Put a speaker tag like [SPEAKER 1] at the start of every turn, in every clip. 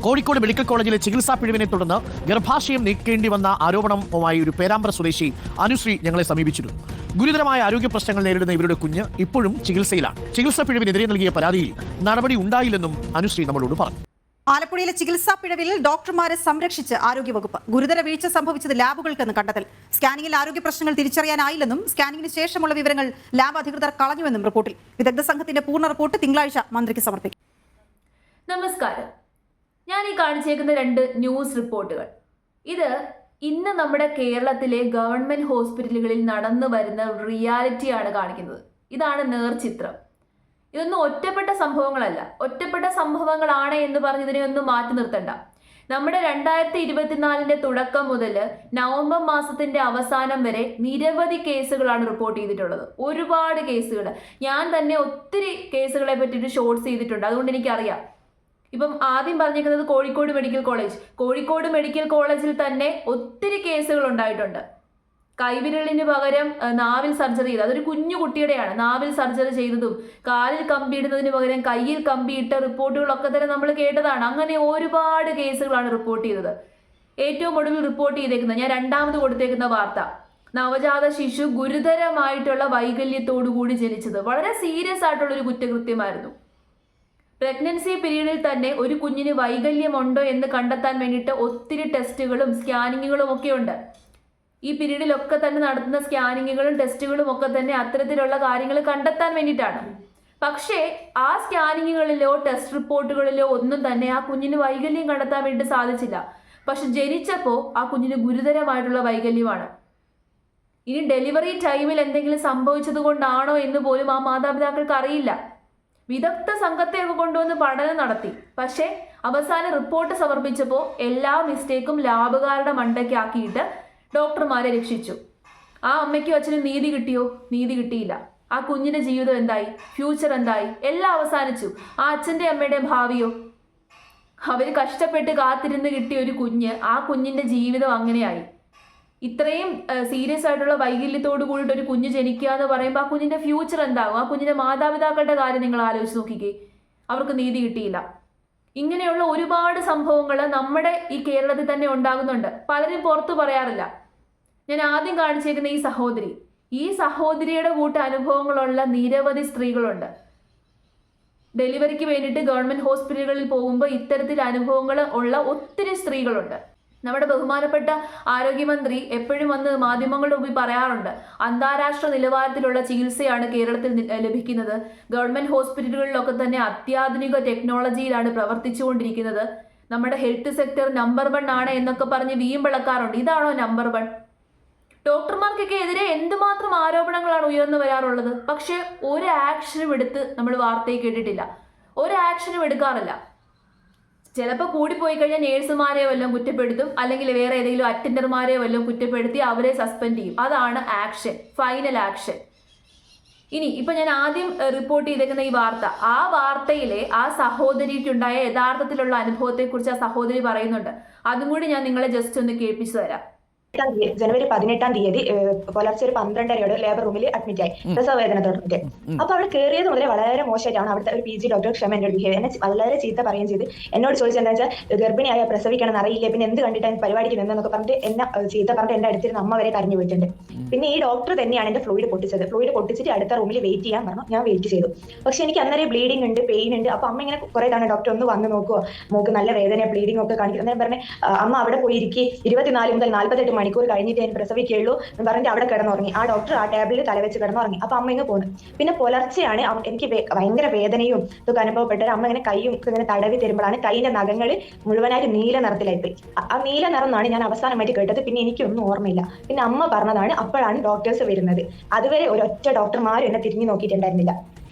[SPEAKER 1] Kozhikode medical കോളേജിലെ ചികിത്സാ പിഴവിനെ തുടർന്ന് ഗർഭാശയം നീക്കേണ്ടി വന്ന ആരോപണവുമായി ഒരു പേരാമ്പ്ര സ്വദേശി അനുശ്രീ ഞങ്ങളെ സമീപിച്ചിരുന്നു. ഗുരുതരമായ ആരോഗ്യ പ്രശ്നങ്ങൾ നേരിടുന്ന ഇവരുടെ കുഞ്ഞ് ഇപ്പോഴും ചികിത്സയിലാണ്. ചികിത്സാ പിഴവിനെതിരെ നൽകിയ പരാതിയിൽ നടപടി ഉണ്ടായില്ലെന്നും അനുശ്രീ നമ്മളോട് പറഞ്ഞു.
[SPEAKER 2] ആലപ്പുഴയിലെ ചികിത്സാ പിഴവിൽ ഡോക്ടർമാരെ സംരക്ഷിച്ച് ആരോഗ്യവകുപ്പ്. ഗുരുതര വീഴ്ച സംഭവിച്ചത് ലാബുകൾക്കെന്ന് കണ്ടെത്തൽ. സ്കാനിംഗിൽ ആരോഗ്യ പ്രശ്നങ്ങൾ തിരിച്ചറിയാനായില്ലെന്നും സ്കാനിംഗിന് ശേഷമുള്ള വിവരങ്ങൾ ലാബ് അധികൃതർ കളഞ്ഞുവെന്നും റിപ്പോർട്ടിൽ. വിദഗ്ധ സംഘത്തിന്റെ പൂർണ്ണ റിപ്പോർട്ട് തിങ്കളാഴ്ച മന്ത്രിക്ക് സമർപ്പിക്കും.
[SPEAKER 3] നമസ്കാരം. ഞാൻ ഈ കാണിച്ചേക്കുന്ന 2 ന്യൂസ് റിപ്പോർട്ടുകൾ ഇത് ഇന്ന് നമ്മുടെ കേരളത്തിലെ ഗവൺമെന്റ് ഹോസ്പിറ്റലുകളിൽ നടന്നു വരുന്ന റിയാലിറ്റിയാണ് കാണിക്കുന്നത്. ഇതാണ് നേർചിത്രം. ഇതൊന്നും ഒറ്റപ്പെട്ട സംഭവങ്ങളല്ല. ഒറ്റപ്പെട്ട സംഭവങ്ങളാണ് എന്ന് പറഞ്ഞ് ഇതിനെ ഒന്നും മാറ്റി നിർത്തണ്ട. നമ്മുടെ 2024 തുടക്കം മുതൽ നവംബർ മാസത്തിന്റെ അവസാനം വരെ നിരവധി കേസുകളാണ് റിപ്പോർട്ട് ചെയ്തിട്ടുള്ളത്. ഒരുപാട് കേസുകൾ. ഞാൻ തന്നെ ഒത്തിരി കേസുകളെ പറ്റിയിട്ട് ഷോർട്സ് ചെയ്തിട്ടുണ്ട്. അതുകൊണ്ട് എനിക്കറിയാം. ഇപ്പം ആദ്യം പറഞ്ഞിരിക്കുന്നത് Kozhikode medical college. Kozhikode medical കോളേജിൽ തന്നെ ഒത്തിരി കേസുകൾ ഉണ്ടായിട്ടുണ്ട്. കൈവിരലിന് പകരം നാവിൽ സർജറി ചെയ്ത്, അതൊരു കുഞ്ഞു കുട്ടിയുടെയാണ്. നാവിൽ സർജറി ചെയ്തതും കാലിൽ കമ്പിയിടുന്നതിന് പകരം കയ്യിൽ കമ്പിയിട്ട റിപ്പോർട്ടുകളൊക്കെ തന്നെ നമ്മൾ കേട്ടതാണ്. അങ്ങനെ ഒരുപാട് കേസുകളാണ് റിപ്പോർട്ട് ചെയ്തത്. ഏറ്റവും ഒടുവിൽ റിപ്പോർട്ട് ചെയ്തേക്കുന്നത്, ഞാൻ രണ്ടാമത് കൊടുത്തേക്കുന്ന വാർത്ത, നവജാത ശിശു ഗുരുതരമായിട്ടുള്ള വൈകല്യത്തോടുകൂടി ജനിച്ചത്. വളരെ സീരിയസ് ആയിട്ടുള്ള ഒരു കുറ്റകൃത്യമായിരുന്നു. പ്രഗ്നൻസി പീരീഡിൽ തന്നെ ഒരു കുഞ്ഞിന് വൈകല്യമുണ്ടോ എന്ന് കണ്ടെത്താൻ വേണ്ടിയിട്ട് ഒത്തിരി ടെസ്റ്റുകളും സ്കാനിങ്ങുകളും ഒക്കെ ഉണ്ട്. ഈ പീരീഡിലൊക്കെ തന്നെ നടത്തുന്ന സ്കാനിങ്ങുകളും ടെസ്റ്റുകളും ഒക്കെ തന്നെ അത്തരത്തിലുള്ള കാര്യങ്ങൾ കണ്ടെത്താൻ വേണ്ടിയിട്ടാണ്. പക്ഷേ ആ സ്കാനിങ്ങുകളിലോ ടെസ്റ്റ് റിപ്പോർട്ടുകളിലോ ഒന്നും തന്നെ ആ കുഞ്ഞിന് വൈകല്യം കണ്ടെത്താൻ വേണ്ടി സാധിച്ചില്ല. പക്ഷെ ജനിച്ചപ്പോൾ ആ കുഞ്ഞിന് ഗുരുതരമായിട്ടുള്ള വൈകല്യമാണ്. ഇനി ഡെലിവറി ടൈമിൽ എന്തെങ്കിലും സംഭവിച്ചത് കൊണ്ടാണോ എന്ന് പോലും ആ മാതാപിതാക്കൾക്ക് അറിയില്ല. വിദഗ്ധ സംഘത്തെയൊക്കെ കൊണ്ടുവന്ന് പഠനം നടത്തി. പക്ഷേ അവസാന റിപ്പോർട്ട് സമർപ്പിച്ചപ്പോൾ എല്ലാ മിസ്റ്റേക്കും ലാബുകാരുടെ മണ്ടയ്ക്കാക്കിയിട്ട് ഡോക്ടർമാരെ രക്ഷിച്ചു. ആ അമ്മയ്ക്കും അച്ഛനും നീതി കിട്ടിയോ? നീതി കിട്ടിയില്ല. ആ കുഞ്ഞിന്റെ ജീവിതം എന്തായി? ഫ്യൂച്ചർ എന്തായി? എല്ലാം അവസാനിച്ചു. ആ അച്ഛൻ്റെ അമ്മയുടെ ഭാവിയോ? അവർ കഷ്ടപ്പെട്ട് കാത്തിരുന്ന് കിട്ടിയ ഒരു കുഞ്ഞ്, ആ കുഞ്ഞിന്റെ ജീവിതം അങ്ങനെയായി. ഇത്രയും സീരിയസ് ആയിട്ടുള്ള വൈകല്യത്തോട് കൂടിയിട്ട് ഒരു കുഞ്ഞ് ജനിക്കുക എന്ന് പറയുമ്പോൾ ആ കുഞ്ഞിന്റെ ഫ്യൂച്ചർ എന്താകും? ആ കുഞ്ഞിന്റെ മാതാപിതാക്കളുടെ കാര്യം നിങ്ങൾ ആലോചിച്ച് നോക്കിക്കേ. അവർക്ക് നീതി കിട്ടിയില്ല. ഇങ്ങനെയുള്ള ഒരുപാട് സംഭവങ്ങൾ നമ്മുടെ ഈ കേരളത്തിൽ തന്നെ ഉണ്ടാകുന്നുണ്ട്. പലരും പുറത്തു പറയാറില്ല. ഞാൻ ആദ്യം കാണിച്ചേക്കുന്ന ഈ സഹോദരിയുടെ കൂട്ട അനുഭവങ്ങളുള്ള നിരവധി സ്ത്രീകളുണ്ട്. ഡെലിവറിക്ക് വേണ്ടിയിട്ട് ഗവൺമെന്റ് ഹോസ്പിറ്റലുകളിൽ പോകുമ്പോൾ ഇത്തരത്തിൽ അനുഭവങ്ങൾ ഉള്ള ഒത്തിരി സ്ത്രീകളുണ്ട്. നമ്മുടെ ബഹുമാനപ്പെട്ട ആരോഗ്യമന്ത്രി എപ്പോഴും വന്ന് മാധ്യമങ്ങളുടെ മുമ്പിൽ പറയാറുണ്ട്, അന്താരാഷ്ട്ര നിലവാരത്തിലുള്ള ചികിത്സയാണ് കേരളത്തിൽ ലഭിക്കുന്നത്. ഗവൺമെന്റ് ഹോസ്പിറ്റലുകളിലൊക്കെ തന്നെ അത്യാധുനിക ടെക്നോളജിയിലാണ് പ്രവർത്തിച്ചുകൊണ്ടിരിക്കുന്നത്. നമ്മുടെ ഹെൽത്ത് സെക്ടർ നമ്പർ 1 ആണ് എന്നൊക്കെ പറഞ്ഞ് വീമ്പിളക്കാറുണ്ട്. ഇതാണോ നമ്പർ 1? ഡോക്ടർമാർക്കൊക്കെ എതിരെ എന്തുമാത്രം ആരോപണങ്ങളാണ് ഉയർന്നു വരാറുള്ളത്. പക്ഷെ ഒരു ആക്ഷനും എടുത്ത് നമ്മൾ വാർത്തയെ കേട്ടിട്ടില്ല. ഒരു ആക്ഷനും എടുക്കാറില്ല. ചിലപ്പോൾ കൂടിപ്പോയി കഴിഞ്ഞാൽ നേഴ്സുമാരെയോ വല്ലതും കുറ്റപ്പെടുത്തും, അല്ലെങ്കിൽ വേറെ ഏതെങ്കിലും അറ്റൻഡർമാരെയോ വല്ലതും കുറ്റപ്പെടുത്തി അവരെ സസ്പെൻഡ് ചെയ്യും. അതാണ് ആക്ഷൻ, ഫൈനൽ ആക്ഷൻ. ഇനി ഇപ്പൊ ഞാൻ ആദ്യം റിപ്പോർട്ട് ചെയ്തേക്കുന്ന ഈ വാർത്ത, ആ വാർത്തയിലെ ആ സഹോദരിക്കുണ്ടായ യഥാർത്ഥത്തിലുള്ള അനുഭവത്തെക്കുറിച്ച് ആ സഹോദരി പറയുന്നുണ്ട്. അതും കൂടി ഞാൻ നിങ്ങളെ ജസ്റ്റ് ഒന്ന് കേൾപ്പിച്ചു തരാം.
[SPEAKER 4] ജനുവരി 18 പുലർച്ചെ ഒരു 12:30 ലേബർ റൂമിൽ അഡ്മിറ്റ് ആയി, പ്രസവ വേദന തുടർന്നിട്ട്. അപ്പൊ അവിടെ കയറിയത് മുതലേ വളരെ മോശമായിട്ടാണ് അവിടുത്തെ ഒരു PG ഡോക്ടർ ക്ഷമ എന്നോട് ബിഹേവ്. എന്നെ വളരെ ചീത്ത പറയുകയും ചെയ്ത് എന്നോട് ചോദിച്ചെന്താ വെച്ചാൽ, ഗർഭിണിയായ പ്രസവിക്കണം അറിയില്ല, പിന്നെ എന്ത് കണ്ടിട്ടാണ് പരിപാടിക്ക് നിന്നൊക്കെ പറഞ്ഞിട്ട് എന്നെ ചീത്ത പറഞ്ഞിട്ട് എന്റെ അടുത്തിരുന്ന് അമ്മ വരെ കരഞ്ഞു പോയിട്ടുണ്ട്. പിന്നെ ഈ ഡോക്ടർ തന്നെയാണ് എന്റെ ഫ്ലൂയിഡ് പൊട്ടിച്ചത്. ഫ്ലൂയിഡ് പൊട്ടിച്ചിട്ട് അടുത്ത റൂമിൽ വെയിറ്റ് ചെയ്യാൻ പറഞ്ഞു. ഞാൻ വെയിറ്റ് ചെയ്തു. പക്ഷെ എനിക്ക് അന്നേരം ബ്ലീഡിംഗ് ഉണ്ട്, പെയിൻ ഉണ്ട്. അപ്പൊ അമ്മ ഇങ്ങനെ കുറെ തവണ ഡോക്ടർ ഒന്ന് വന്ന് നോക്കുവോ, മോക്ക് നല്ല വേദന ബ്ലീഡിംഗ് ഒക്കെ കാണിക്കും. അന്നേരം പറഞ്ഞ് അമ്മ അവിടെ പോയിരിക്കും, 24 മുതൽ 48 മണിക്കൂർ കഴിഞ്ഞിട്ട് പ്രസവിക്കുള്ളൂ എന്ന് പറഞ്ഞിട്ട് അവിടെ കിടന്നുറങ്ങി. ആ ഡോക്ടർ ആ ടേബിളിൽ തലവെച്ച് കിടന്നുറങ്ങി. അപ്പൊ അമ്മ ഇങ്ങനെ പോന്നു. പിന്നെ പുലർച്ചെയാണ് എനിക്ക് ഭയങ്കര വേദനയും ഇതൊക്കെ അനുഭവപ്പെട്ടത്. അമ്മ ഇങ്ങനെ കൈയും ഇങ്ങനെ തടവി തരുമ്പോഴാണ് കൈയിന്റെ നഖങ്ങൾ മുഴുവനായിട്ട് നീല നിറത്തിലായിപ്പോയി. ആ നീല നിറം എന്നാണ് ഞാൻ അവസാനമായിട്ട് കേട്ടത്. പിന്നെ എനിക്കൊന്നും ഓർമ്മയില്ല. പിന്നെ അമ്മ പറഞ്ഞതാണ് അപ്പോഴാണ് ഡോക്ടേഴ്സ് വരുന്നത്. അതുവരെ ഒരൊറ്റ ഡോക്ടർമാരും എന്നെ തിരിഞ്ഞു നോക്കിയിട്ടുണ്ടായിരുന്നില്ല.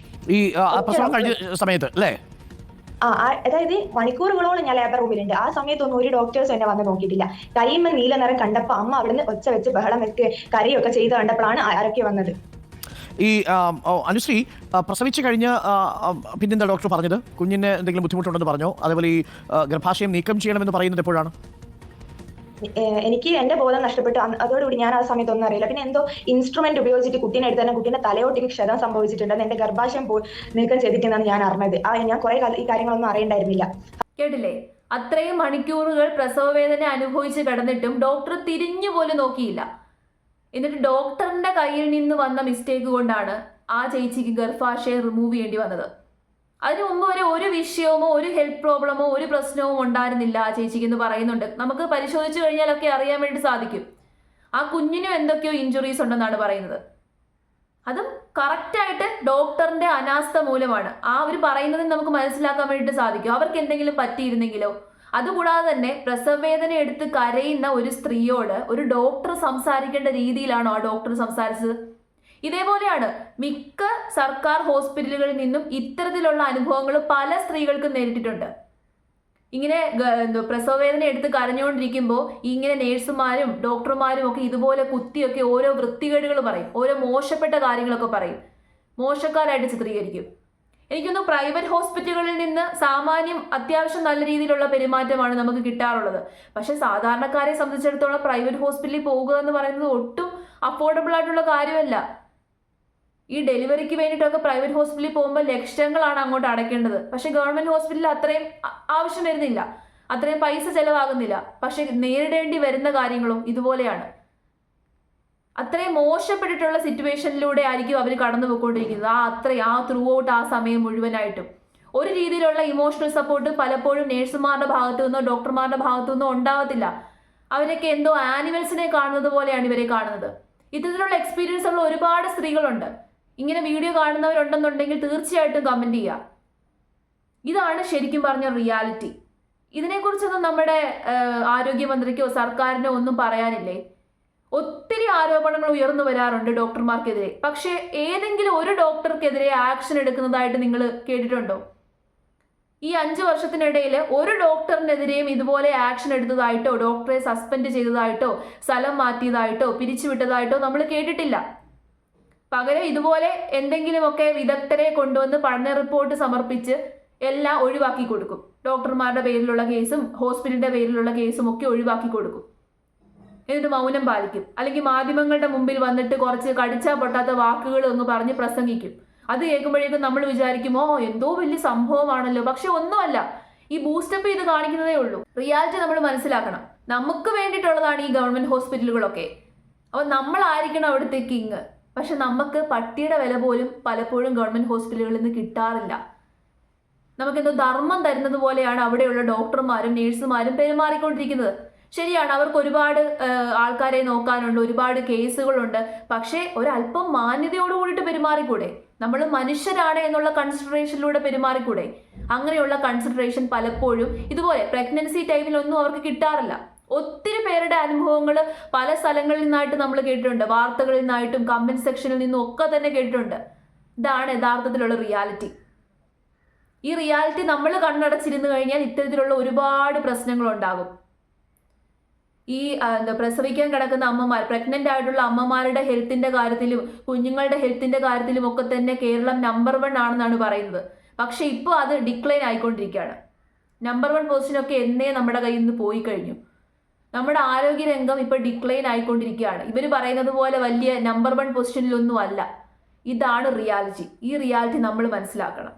[SPEAKER 1] ഈ പ്രസവം കഴിഞ്ഞ സമയത്ത് അല്ലേ?
[SPEAKER 4] അതായത് മണിക്കൂറുകളോളം ഞാൻ ലേബർ റൂമിലുണ്ട്. ആ സമയത്തൊന്നും ഒരു ഡോക്ടേഴ്സും എന്നെ വന്ന് നോക്കിയിട്ടില്ല. കൈമ നീല നിറം കണ്ടപ്പോൾ അമ്മ അവിടുന്ന് ഒച്ച വെച്ച് ബഹളം വെച്ച് കരയൊക്കെ ചെയ്ത് കണ്ടപ്പോഴാണ് ആരൊക്കെ വന്നത്.
[SPEAKER 1] ഈ അനുശ്രീ പ്രസവിച്ചു കഴിഞ്ഞ് പിന്നെന്താ ഡോക്ടർ പറഞ്ഞത്? കുഞ്ഞിന് എന്തെങ്കിലും ബുദ്ധിമുട്ടുണ്ടെന്ന് പറഞ്ഞോ? അതേപോലെ ഈ ഗർഭാശയം നീക്കം ചെയ്യണമെന്ന് പറയുന്നത് എപ്പോഴാണ്?
[SPEAKER 4] എനിക്ക് എന്റെ ബോധം നഷ്ടപ്പെട്ടു. അതോടുകൂടി ഞാൻ ആ സമയത്ത് ഒന്നും അറിയില്ല. പിന്നെ എന്തോ ഇൻസ്ട്രുമെന്റ് ഉപയോഗിച്ചിട്ട് കുട്ടീനെ എടുത്ത് തന്നെ കുട്ടീന്റെ തലയോട്ടിക്ക് ക്ഷതം സംഭവിച്ചിട്ടുണ്ടെന്ന് എന്റെ ഗർഭാശയം നീക്കം ചെയ്തിട്ടുണ്ടെന്നാണ് ഞാൻ അറിഞ്ഞത്. ഞാൻ കുറെ ഈ കാര്യങ്ങളൊന്നും അറിയണ്ടായിരുന്നില്ല.
[SPEAKER 3] കേട്ടില്ലേ? അത്രയും മണിക്കൂറുകൾ പ്രസവവേദന അനുഭവിച്ച് കിടന്നിട്ടും ഡോക്ടർ തിരിഞ്ഞു പോലും നോക്കിയില്ല. എന്നിട്ട് ഡോക്ടറിന്റെ കയ്യിൽ നിന്ന് വന്ന മിസ്റ്റേക്ക് കൊണ്ടാണ് ആ ചേച്ചിക്ക് ഗർഭാശയം റിമൂവ് ചെയ്യേണ്ടി വന്നത്. അതിനു മുമ്പ് വരെ ഒരു വിഷയമോ ഒരു ഹെൽത്ത് പ്രോബ്ലമോ ഒരു പ്രശ്നവും ഉണ്ടായിരുന്നില്ല ആ ചേച്ചിക്ക് എന്ന് പറയുന്നുണ്ട്. നമുക്ക് പരിശോധിച്ചു കഴിഞ്ഞാലൊക്കെ അറിയാൻ വേണ്ടി സാധിക്കും. ആ കുഞ്ഞിനും എന്തൊക്കെയോ ഇഞ്ചുറീസ് ഉണ്ടെന്നാണ് പറയുന്നത്. അതും കറക്റ്റായിട്ട് ഡോക്ടറിന്റെ അനാസ്ഥ മൂലമാണ്. ആ അവർ പറയുന്നത് നമുക്ക് മനസ്സിലാക്കാൻ വേണ്ടിയിട്ട് സാധിക്കും. അവർക്ക് എന്തെങ്കിലും പറ്റിയിരുന്നെങ്കിലോ. അതുകൂടാതെ തന്നെ പ്രസവവേദന എടുത്ത് കരയുന്ന ഒരു സ്ത്രീയോട് ഒരു ഡോക്ടർ സംസാരിക്കേണ്ട രീതിയിലാണോ ആ ഡോക്ടർ സംസാരിച്ചത്? ഇതേപോലെയാണ് മിക്ക സർക്കാർ ഹോസ്പിറ്റലുകളിൽ നിന്നും ഇത്തരത്തിലുള്ള അനുഭവങ്ങൾ പല സ്ത്രീകൾക്കും നേരിട്ടിട്ടുണ്ട്. ഇങ്ങനെ പ്രസവവേദന എടുത്ത് കരഞ്ഞുകൊണ്ടിരിക്കുമ്പോൾ ഇങ്ങനെ നേഴ്സുമാരും ഡോക്ടർമാരും ഒക്കെ ഇതുപോലെ കുത്തിയൊക്കെ ഓരോ വൃത്തികേടുകൾ പറയും, ഓരോ മോശപ്പെട്ട കാര്യങ്ങളൊക്കെ പറയും, മോശക്കാരായിട്ട് ചിത്രീകരിക്കും. എനിക്കൊന്നും പ്രൈവറ്റ് ഹോസ്പിറ്റലുകളിൽ നിന്ന് സാമാന്യം അത്യാവശ്യം നല്ല രീതിയിലുള്ള പെരുമാറ്റമാണ് നമുക്ക് കിട്ടാറുള്ളത്. പക്ഷെ സാധാരണക്കാരെ സംബന്ധിച്ചിടത്തോളം പ്രൈവറ്റ് ഹോസ്പിറ്റലിൽ പോകുക എന്ന് പറയുന്നത് ഒട്ടും അഫോർഡബിൾ ആയിട്ടുള്ള കാര്യമല്ല. ഈ ഡെലിവറിക്ക് വേണ്ടിയിട്ടൊക്കെ പ്രൈവറ്റ് ഹോസ്പിറ്റലിൽ പോകുമ്പോൾ ലക്ഷങ്ങളാണ് അങ്ങോട്ട് അടയ്ക്കേണ്ടത്. പക്ഷെ ഗവൺമെന്റ് ഹോസ്പിറ്റലിൽ അത്രയും ആവശ്യം വരുന്നില്ല, അത്രയും പൈസ ചെലവാകുന്നില്ല. പക്ഷെ നേരിടേണ്ടി വരുന്ന കാര്യങ്ങളും ഇതുപോലെയാണ്. അത്രയും മോശപ്പെട്ടിട്ടുള്ള സിറ്റുവേഷനിലൂടെ ആയിരിക്കും അവർ കടന്നു പോയിക്കൊണ്ടിരിക്കുന്നത്. ആ ത്രൂ ഔട്ട് ആ സമയം മുഴുവനായിട്ടും ഒരു രീതിയിലുള്ള ഇമോഷണൽ സപ്പോർട്ട് പലപ്പോഴും നേഴ്സുമാരുടെ ഭാഗത്തു നിന്നോ ഡോക്ടർമാരുടെ ഭാഗത്തു നിന്നോ ഉണ്ടാവത്തില്ല. അവരൊക്കെ എന്തോ ആനിമൽസിനെ കാണുന്നത് പോലെയാണ് ഇവരെ കാണുന്നത്. ഇത്തരത്തിലുള്ള എക്സ്പീരിയൻസ് ഉള്ള ഒരുപാട് സ്ത്രീകളുണ്ട്. ഇങ്ങനെ വീഡിയോ കാണുന്നവരുണ്ടെന്നുണ്ടെങ്കിൽ തീർച്ചയായിട്ടും കമന്റ് ചെയ്യുക. ഇതാണ് ശരിക്കും പറഞ്ഞ റിയാലിറ്റി. ഇതിനെക്കുറിച്ചൊന്നും നമ്മുടെ ആരോഗ്യമന്ത്രിക്കോ സർക്കാരിനോ ഒന്നും പറയാനില്ലേ? ഒത്തിരി ആരോപണങ്ങൾ ഉയർന്നു വരാറുണ്ട് ഡോക്ടർമാർക്കെതിരെ. പക്ഷേ ഏതെങ്കിലും ഒരു ഡോക്ടർക്കെതിരെ ആക്ഷൻ എടുക്കുന്നതായിട്ട് നിങ്ങൾ കേട്ടിട്ടുണ്ടോ? ഈ 5 വർഷത്തിനിടയിൽ ഒരു ഡോക്ടറിനെതിരെയും ഇതുപോലെ ആക്ഷൻ എടുത്തതായിട്ടോ ഡോക്ടറെ സസ്പെൻഡ് ചെയ്തതായിട്ടോ സ്ഥലം മാറ്റിയതായിട്ടോ പിരിച്ചുവിട്ടതായിട്ടോ നമ്മൾ കേട്ടിട്ടില്ല. പകരം ഇതുപോലെ എന്തെങ്കിലുമൊക്കെ വിദഗ്ധരെ കൊണ്ടുവന്ന് പഠന റിപ്പോർട്ട് സമർപ്പിച്ച് എല്ലാം ഒഴിവാക്കി കൊടുക്കും. ഡോക്ടർമാരുടെ പേരിലുള്ള കേസും ഹോസ്പിറ്റലിന്റെ പേരിലുള്ള കേസും ഒക്കെ ഒഴിവാക്കി കൊടുക്കും. എന്നിട്ട് മൗനം പാലിക്കും. അല്ലെങ്കിൽ മാധ്യമങ്ങളുടെ മുമ്പിൽ വന്നിട്ട് കുറച്ച് കടിച്ചാൽ പൊട്ടാത്ത വാക്കുകൾ ഒന്ന് പറഞ്ഞ് പ്രസംഗിക്കും. അത് കേൾക്കുമ്പോഴേക്കും നമ്മൾ വിചാരിക്കുമോ എന്തോ വലിയ സംഭവമാണല്ലോ. പക്ഷെ ഒന്നുമല്ല, ഈ ബൂസ്റ്റപ്പ് ചെയ്ത് കാണിക്കുന്നതേ ഉള്ളൂ. റിയാലിറ്റി നമ്മൾ മനസ്സിലാക്കണം. നമുക്ക് വേണ്ടിയിട്ടുള്ളതാണ് ഈ ഗവൺമെന്റ് ഹോസ്പിറ്റലുകളൊക്കെ. അപ്പോൾ നമ്മളായിരിക്കണം അവിടുത്തെ കിങ്. പക്ഷെ നമുക്ക് പട്ടിയുടെ വില പോലും പലപ്പോഴും ഗവൺമെന്റ് ഹോസ്പിറ്റലുകളിൽ നിന്ന് കിട്ടാറില്ല. നമുക്കെന്തോ ധർമ്മം തരുന്നത് പോലെയാണ് അവിടെയുള്ള ഡോക്ടർമാരും നേഴ്സുമാരും പെരുമാറിക്കൊണ്ടിരിക്കുന്നത്. ശരിയാണ്, അവർക്ക് ഒരുപാട് ആൾക്കാരെ നോക്കാനുണ്ട്, ഒരുപാട് കേസുകളുണ്ട്. പക്ഷേ ഒരല്പം മാന്യതയോട് കൂടിയിട്ട് പെരുമാറിക്കൂടെ? നമ്മൾ മനുഷ്യരാണ് എന്നുള്ള കൺസിഡറേഷനിലൂടെ പെരുമാറിക്കൂടെ? അങ്ങനെയുള്ള കൺസിഡറേഷൻ പലപ്പോഴും ഇതുപോലെ പ്രഗ്നൻസി ടൈമിലൊന്നും അവർക്ക് കിട്ടാറില്ല. ഒത്തിരി പേരുടെ അനുഭവങ്ങൾ പല സ്ഥലങ്ങളിൽ നിന്നായിട്ട് നമ്മൾ കേട്ടിട്ടുണ്ട്. വാർത്തകളിൽ നിന്നായിട്ടും കമന്റ് സെക്ഷനിൽ നിന്നും ഒക്കെ തന്നെ കേട്ടിട്ടുണ്ട്. ഇതാണ് യഥാർത്ഥത്തിലുള്ള റിയാലിറ്റി. ഈ റിയാലിറ്റി നമ്മൾ കണ്ണടച്ചിരുന്നു കഴിഞ്ഞാൽ ഇത്തരത്തിലുള്ള ഒരുപാട് പ്രശ്നങ്ങളുണ്ടാകും. ഈ പ്രസവിക്കാൻ കിടക്കുന്ന അമ്മമാർ, പ്രഗ്നന്റ് ആയിട്ടുള്ള അമ്മമാരുടെ ഹെൽത്തിന്റെ കാര്യത്തിലും കുഞ്ഞുങ്ങളുടെ ഹെൽത്തിന്റെ കാര്യത്തിലും ഒക്കെ തന്നെ കേരളം നമ്പർ 1 ആണെന്നാണ് പറയുന്നത്. പക്ഷെ ഇപ്പോൾ അത് ഡിക്ലൈൻ ആയിക്കൊണ്ടിരിക്കുകയാണ്. നമ്പർ 1 പൊസിഷനൊക്കെ എന്നേ നമ്മുടെ കയ്യിൽ നിന്ന് പോയി കഴിഞ്ഞു. നമ്മുടെ ആരോഗ്യരംഗം ഇപ്പോൾ ഡിക്ലൈൻ ആയിക്കൊണ്ടിരിക്കുകയാണ്. ഇവർ പറയുന്നത് പോലെ വലിയ നമ്പർ 1 പൊസിഷനിലൊന്നും അല്ല. ഇതാണ് റിയാലിറ്റി. ഈ റിയാലിറ്റി നമ്മൾ മനസ്സിലാക്കണം.